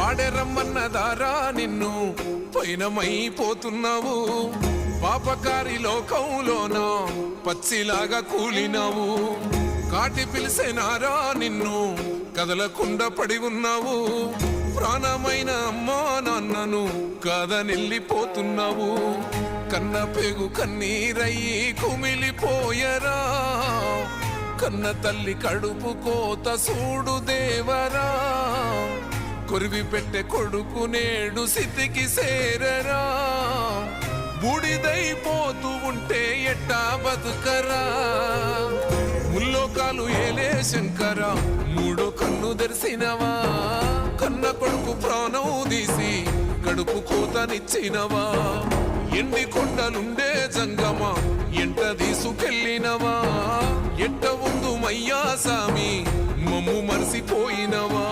వాడెరమ్మన్నదారా నిన్ను పైనమైపోతున్నావు పాపకారి లోకంలోన పచ్చిలాగా కూలినావు కాటి పిలిసేనారా నిన్ను కదలకుండా పడి ఉన్నావు ప్రాణమైన అమ్మా నాన్నను కాదనెళ్ళిపోతున్నావు కన్న పేగు కన్నీరయ్యి కుమిలిపోయరా కన్న తల్లి కడుపు కోత సూడు దేవరా కొరివి పెట్టే కొడుకు నేడు స్థితికి సేరరా బూడిదైపోతూ ఉంటే ఎట్టా బతుకరా ముల్లోకాలు ఏలే శంకర మూడో కన్ను తెరిసినవా కన్న కొడుకు ప్రాణం తీసి కడుపు కోతనిచ్చినవా ఎండి కొండలుండే జంగమా ఎంట తీసుకెళ్ళినవా ఎట్ట ఉందు మయ్యా సామి మమ్ము మరిసిపోయినవా